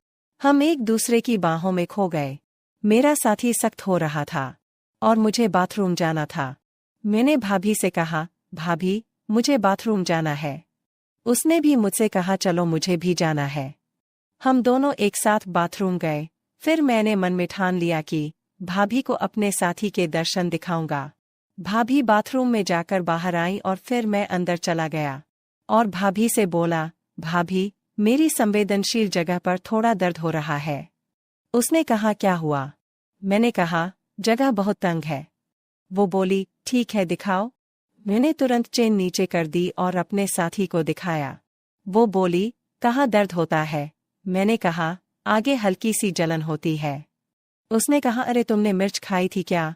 हम एक दूसरे की बाहों में खो गए। मेरा साथी सख्त हो रहा था और मुझे बाथरूम जाना था। मैंने भाभी से कहा, भाभी, मुझे बाथरूम जाना है। उसने भी मुझसे कहा, चलो मुझे भी जाना है। हम दोनों एक साथ बाथरूम गए। फिर मैंने मन में ठान लिया कि भाभी को अपने साथी के दर्शन दिखाऊंगा। भाभी बाथरूम में जाकर बाहर आई और फिर मैं अंदर चला गया और भाभी से बोला, भाभी, मेरी संवेदनशील जगह पर थोड़ा दर्द हो रहा है। उसने कहा, क्या हुआ? मैंने कहा, जगह बहुत तंग है। वो बोली, ठीक है, दिखाओ। मैंने तुरंत चेन नीचे कर दी और अपने साथी को दिखाया। वो बोली, कहाँ दर्द होता है? मैंने कहा, आगे हल्की सी जलन होती है। उसने कहा, अरे तुमने मिर्च खाई थी क्या?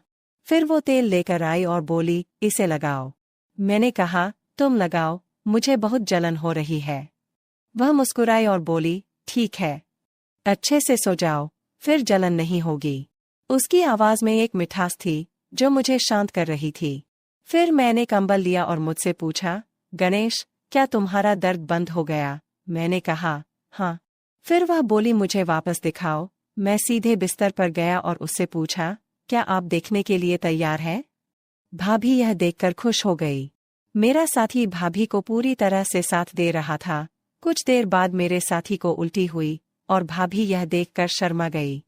फिर वो तेल लेकर आई और बोली, इसे लगाओ। मैंने कहा, तुम लगाओ, मुझे बहुत जलन हो रही है। वह मुस्कुराई और बोली, ठीक है, अच्छे से सो जाओ, फिर जलन नहीं होगी। उसकी आवाज में एक मिठास थी जो मुझे शांत कर रही थी। फिर मैंने कंबल लिया और मुझसे पूछा, गणेश, क्या तुम्हारा दर्द बंद हो गया? मैंने कहा, हाँ। फिर वह बोली, मुझे वापस दिखाओ। मैं सीधे बिस्तर पर गया और उससे पूछा, क्या आप देखने के लिए तैयार हैं? भाभी यह देखकर खुश हो गई। मेरा साथी भाभी को पूरी तरह से साथ दे रहा था। कुछ देर बाद मेरे साथी को उल्टी हुई और भाभी यह देखकर शर्मा गई।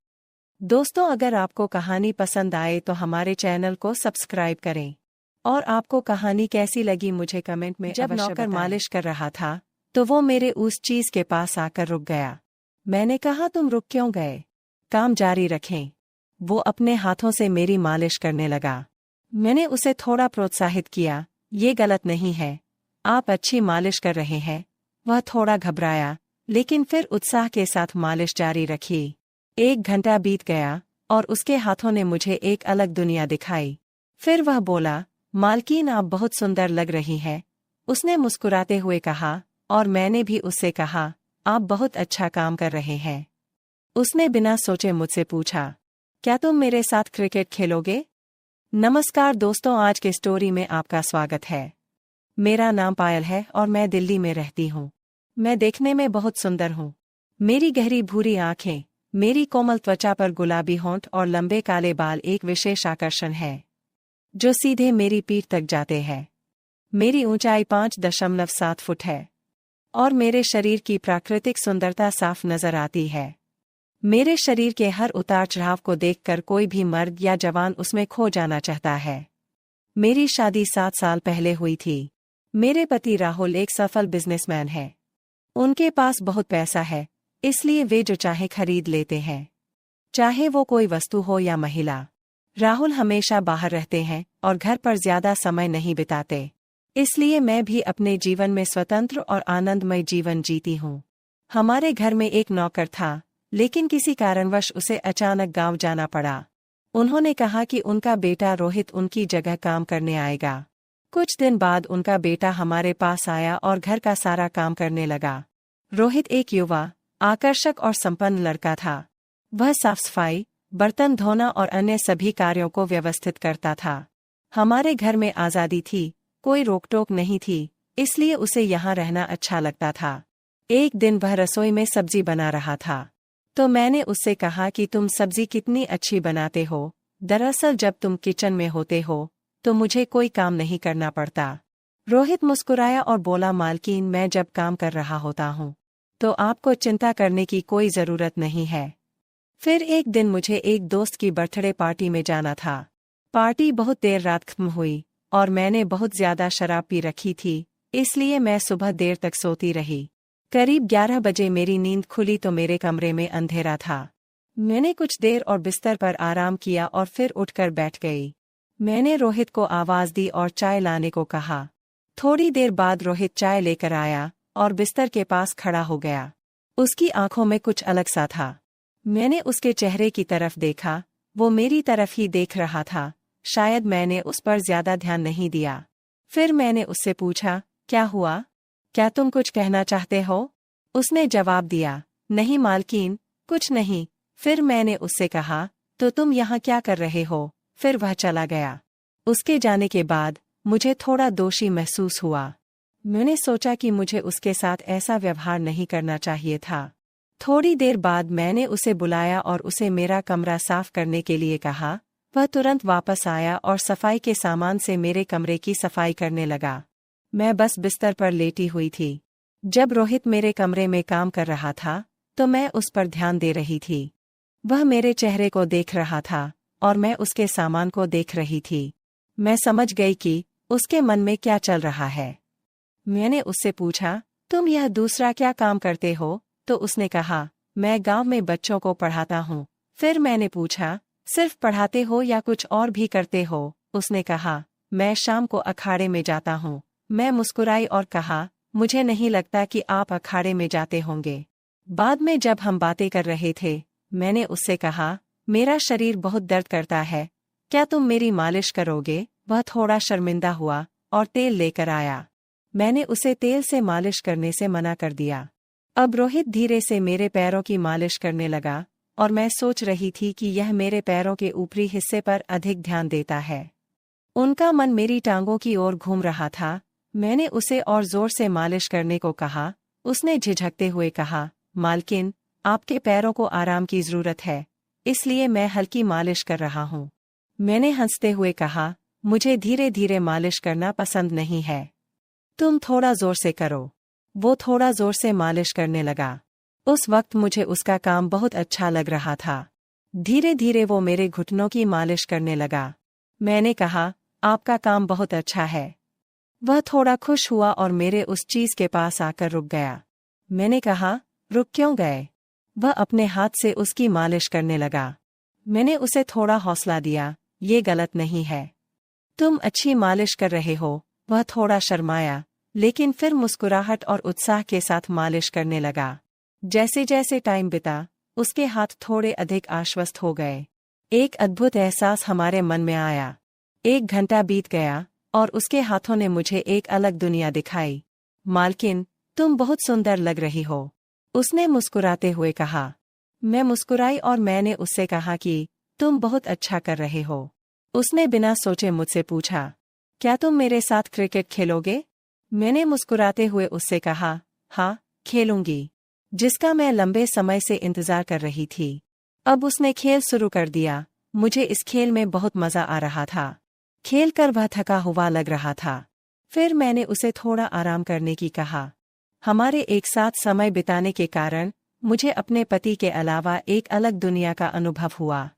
दोस्तों, अगर आपको कहानी पसंद आए तो हमारे चैनल को सब्सक्राइब करें। और आपको कहानी कैसी लगी मुझे कमेंट में अवश्य बताएं। जब नौकर मालिश कर रहा था तो वो मेरे उस चीज के पास आकर रुक गया। मैंने कहा, तुम रुक क्यों गए? काम जारी रखें। वो अपने हाथों से मेरी मालिश करने लगा। मैंने उसे थोड़ा प्रोत्साहित किया, ये गलत नहीं है, आप अच्छी मालिश कर रहे हैं। वह थोड़ा घबराया, लेकिन फिर उत्साह के साथ मालिश जारी रखी। 1 घंटा बीत गया और उसके हाथों ने मुझे एक अलग दुनिया दिखाई। फिर वह बोला, मालकिन, आप बहुत सुंदर लग रही हैं। उसने मुस्कुराते हुए कहा और मैंने भी उससे कहा, आप बहुत अच्छा काम कर रहे हैं। उसने बिना सोचे मुझसे पूछा, क्या तुम मेरे साथ क्रिकेट खेलोगे? नमस्कार दोस्तों, आज के स्टोरी में आपका स्वागत है। मेरा नाम पायल है और मैं दिल्ली में रहती हूँ। मैं देखने में बहुत सुंदर हूँ। मेरी गहरी भूरी आंखें, मेरी कोमल त्वचा पर गुलाबी होंठ और लंबे काले बाल एक विशेष आकर्षण है जो सीधे मेरी पीठ तक जाते हैं। मेरी ऊंचाई 5.7 फुट है और मेरे शरीर की प्राकृतिक सुंदरता साफ नजर आती है। मेरे शरीर के हर उतार चढ़ाव को देखकर कोई भी मर्द या जवान उसमें खो जाना चाहता है। मेरी शादी 7 साल पहले हुई थी। मेरे पति राहुल एक सफल बिजनेसमैन हैं। उनके पास बहुत पैसा है, इसलिए वे जो चाहे खरीद लेते हैं, चाहे वो कोई वस्तु हो या महिला। राहुल हमेशा बाहर रहते हैं और घर पर ज्यादा समय नहीं बिताते, इसलिए मैं भी अपने जीवन में स्वतंत्र और आनंदमय जीवन जीती हूँ। हमारे घर में एक नौकर था, लेकिन किसी कारणवश उसे अचानक गांव जाना पड़ा। उन्होंने कहा कि उनका बेटा रोहित उनकी जगह काम करने आएगा। कुछ दिन बाद उनका बेटा हमारे पास आया और घर का सारा काम करने लगा। रोहित एक युवा, आकर्षक और संपन्न लड़का था। वह साफ सफाई, बर्तन धोना और अन्य सभी कार्यों को व्यवस्थित करता था। हमारे घर में आज़ादी थी, कोई रोक-टोक नहीं थी, इसलिए उसे यहाँ रहना अच्छा लगता था। एक दिन वह रसोई में सब्जी बना रहा था, तो मैंने उससे कहा कि तुम सब्जी कितनी अच्छी बनाते हो। दरअसल जब तुम किचन में होते हो तो मुझे कोई काम नहीं करना पड़ता। रोहित मुस्कुराया और बोला, मालकिन, मैं जब काम कर रहा होता हूँ तो आपको चिंता करने की कोई ज़रूरत नहीं है। फिर एक दिन मुझे एक दोस्त की बर्थडे पार्टी में जाना था। पार्टी बहुत देर रात खत्म हुई और मैंने बहुत ज़्यादा शराब पी रखी थी, इसलिए मैं सुबह देर तक सोती रही। करीब 11 बजे मेरी नींद खुली तो मेरे कमरे में अंधेरा था। मैंने कुछ देर और बिस्तर पर आराम किया और फिर उठकर बैठ गई। मैंने रोहित को आवाज़ दी और चाय लाने को कहा। थोड़ी देर बाद रोहित चाय लेकर आया और बिस्तर के पास खड़ा हो गया। उसकी आंखों में कुछ अलग सा था। मैंने उसके चेहरे की तरफ देखा, वो मेरी तरफ ही देख रहा था। शायद मैंने उस पर ज्यादा ध्यान नहीं दिया। फिर मैंने उससे पूछा, क्या हुआ? क्या तुम कुछ कहना चाहते हो? उसने जवाब दिया, नहीं मालकिन, कुछ नहीं। फिर मैंने उससे कहा, तो तुम यहाँ क्या कर रहे हो? फिर वह चला गया। उसके जाने के बाद मुझे थोड़ा दोषी महसूस हुआ। मैंने सोचा कि मुझे उसके साथ ऐसा व्यवहार नहीं करना चाहिए था। थोड़ी देर बाद मैंने उसे बुलाया और उसे मेरा कमरा साफ करने के लिए कहा। वह तुरंत वापस आया और सफाई के सामान से मेरे कमरे की सफाई करने लगा। मैं बस बिस्तर पर लेटी हुई थी। जब रोहित मेरे कमरे में काम कर रहा था तो मैं उस पर ध्यान दे रही थी। वह मेरे चेहरे को देख रहा था और मैं उसके सामान को देख रही थी। मैं समझ गई कि उसके मन में क्या चल रहा है। मैंने उससे पूछा, तुम यह दूसरा क्या काम करते हो? तो उसने कहा, मैं गांव में बच्चों को पढ़ाता हूँ। फिर मैंने पूछा, सिर्फ पढ़ाते हो या कुछ और भी करते हो? उसने कहा, मैं शाम को अखाड़े में जाता हूँ। मैं मुस्कुराई और कहा, मुझे नहीं लगता कि आप अखाड़े में जाते होंगे। बाद में जब हम बातें कर रहे थे, मैंने उससे कहा, मेरा शरीर बहुत दर्द करता है, क्या तुम मेरी मालिश करोगे? वह थोड़ा शर्मिंदा हुआ और तेल लेकर आया। मैंने उसे तेल से मालिश करने से मना कर दिया। अब रोहित धीरे से मेरे पैरों की मालिश करने लगा और मैं सोच रही थी कि यह मेरे पैरों के ऊपरी हिस्से पर अधिक ध्यान देता है। उनका मन मेरी टांगों की ओर घूम रहा था। मैंने उसे और जोर से मालिश करने को कहा। उसने झिझकते हुए कहा, मालकिन, आपके पैरों को आराम की जरूरत है, इसलिए मैं हल्की मालिश कर रहा हूँ। मैंने हंसते हुए कहा, मुझे धीरे धीरे मालिश करना पसंद नहीं है, तुम थोड़ा जोर से करो। वो थोड़ा जोर से मालिश करने लगा। उस वक्त मुझे उसका काम बहुत अच्छा लग रहा था। धीरे धीरे वो मेरे घुटनों की मालिश करने लगा। मैंने कहा, आपका काम बहुत अच्छा है। वह थोड़ा खुश हुआ और मेरे उस चीज के पास आकर रुक गया। मैंने कहा, रुक क्यों गए? वह अपने हाथ से उसकी मालिश करने लगा। मैंने उसे थोड़ा हौसला दिया, ये गलत नहीं है, तुम अच्छी मालिश कर रहे हो। वह थोड़ा शर्माया, लेकिन फिर मुस्कुराहट और उत्साह के साथ मालिश करने लगा। जैसे जैसे टाइम बिता, उसके हाथ थोड़े अधिक आश्वस्त हो गए। एक अद्भुत एहसास हमारे मन में आया। 1 घंटा बीत गया और उसके हाथों ने मुझे एक अलग दुनिया दिखाई। मालकिन, तुम बहुत सुंदर लग रही हो, उसने मुस्कुराते हुए कहा। मैं मुस्कुराई और मैंने उससे कहा कि तुम बहुत अच्छा कर रहे हो। उसने बिना सोचे मुझसे पूछा, क्या तुम मेरे साथ क्रिकेट खेलोगे? मैंने मुस्कुराते हुए उससे कहा, हाँ, खेलूंगी, जिसका मैं लंबे समय से इंतजार कर रही थी। अब उसने खेल शुरू कर दिया। मुझे इस खेल में बहुत मजा आ रहा था। खेल कर वह थका हुआ लग रहा था। फिर मैंने उसे थोड़ा आराम करने की कहा। हमारे एक साथ समय बिताने के कारण मुझे अपने पति के अलावा एक अलग दुनिया का अनुभव हुआ।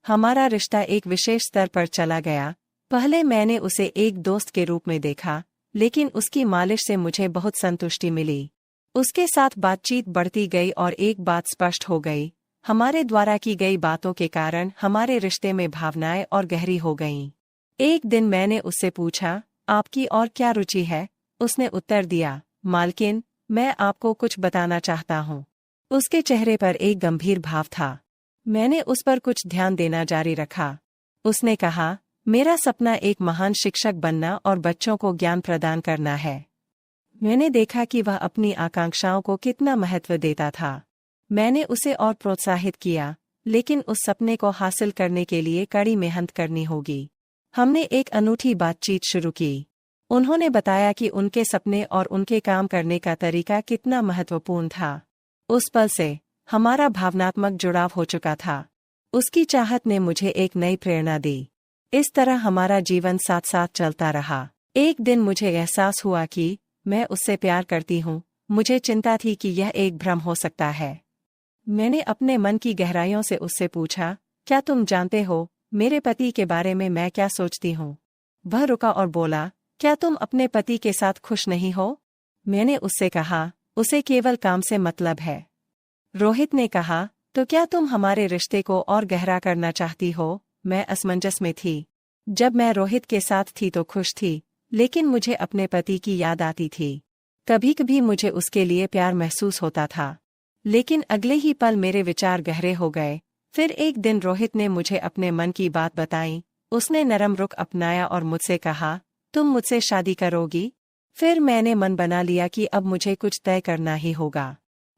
हमारा रिश्ता एक विशेष स्तर पर चला गया। पहले मैंने उसे एक दोस्त के रूप में देखा, लेकिन उसकी मालिश से मुझे बहुत संतुष्टि मिली। उसके साथ बातचीत बढ़ती गई और एक बात स्पष्ट हो गई, हमारे द्वारा की गई बातों के कारण हमारे रिश्ते में भावनाएं और गहरी हो गईं। एक दिन मैंने उससे पूछा, आपकी और क्या रुचि है? उसने उत्तर दिया, मालकिन, मैं आपको कुछ बताना चाहता हूँ। उसके चेहरे पर एक गंभीर भाव था। मैंने उस पर कुछ ध्यान देना जारी रखा। उसने कहा, मेरा सपना एक महान शिक्षक बनना और बच्चों को ज्ञान प्रदान करना है। मैंने देखा कि वह अपनी आकांक्षाओं को कितना महत्व देता था। मैंने उसे और प्रोत्साहित किया, लेकिन उस सपने को हासिल करने के लिए कड़ी मेहनत करनी होगी। हमने एक अनूठी बातचीत शुरू की। उन्होंने बताया कि उनके सपने और उनके काम करने का तरीका कितना महत्वपूर्ण था। उस पल से हमारा भावनात्मक जुड़ाव हो चुका था। उसकी चाहत ने मुझे एक नई प्रेरणा दी। इस तरह हमारा जीवन साथ साथ चलता रहा। एक दिन मुझे एहसास हुआ कि मैं उससे प्यार करती हूँ। मुझे चिंता थी कि यह एक भ्रम हो सकता है। मैंने अपने मन की गहराइयों से उससे पूछा, क्या तुम जानते हो मेरे पति के बारे में मैं क्या सोचती हूँ? वह रुका और बोला, क्या तुम अपने पति के साथ खुश नहीं हो? मैंने उससे कहा, उसे केवल काम से मतलब है। रोहित ने कहा, तो क्या तुम हमारे रिश्ते को और गहरा करना चाहती हो? मैं असमंजस में थी। जब मैं रोहित के साथ थी तो खुश थी, लेकिन मुझे अपने पति की याद आती थी। कभी कभी मुझे उसके लिए प्यार महसूस होता था, लेकिन अगले ही पल मेरे विचार गहरे हो गए। फिर एक दिन रोहित ने मुझे अपने मन की बात बताई। उसने नरम रुख अपनाया और मुझसे कहा, तुम मुझसे शादी करोगी? फिर मैंने मन बना लिया कि अब मुझे कुछ तय करना ही होगा।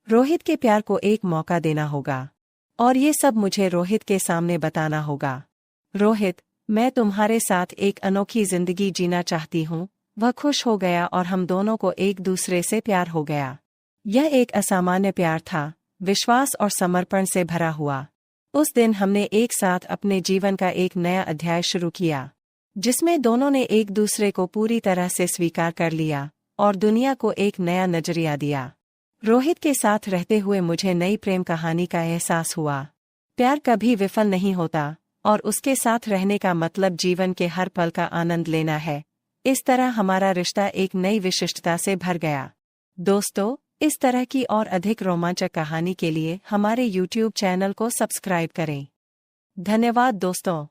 रोहित के प्यार को एक मौका देना होगा, और ये सब मुझे रोहित के सामने बताना होगा। रोहित, मैं तुम्हारे साथ एक अनोखी जिंदगी जीना चाहती हूँ। वह खुश हो गया और हम दोनों को एक दूसरे से प्यार हो गया। यह एक असामान्य प्यार था, विश्वास और समर्पण से भरा हुआ। उस दिन हमने एक साथ अपने जीवन का एक नया अध्याय शुरू किया, जिसमें दोनों ने एक दूसरे को पूरी तरह से स्वीकार कर लिया और दुनिया को एक नया नजरिया दिया। रोहित के साथ रहते हुए मुझे नई प्रेम कहानी का एहसास हुआ। प्यार कभी विफल नहीं होता, और उसके साथ रहने का मतलब जीवन के हर पल का आनंद लेना है। इस तरह हमारा रिश्ता एक नई विशिष्टता से भर गया। दोस्तों, इस तरह की और अधिक रोमांचक कहानी के लिए हमारे YouTube चैनल को सब्सक्राइब करें। धन्यवाद दोस्तों।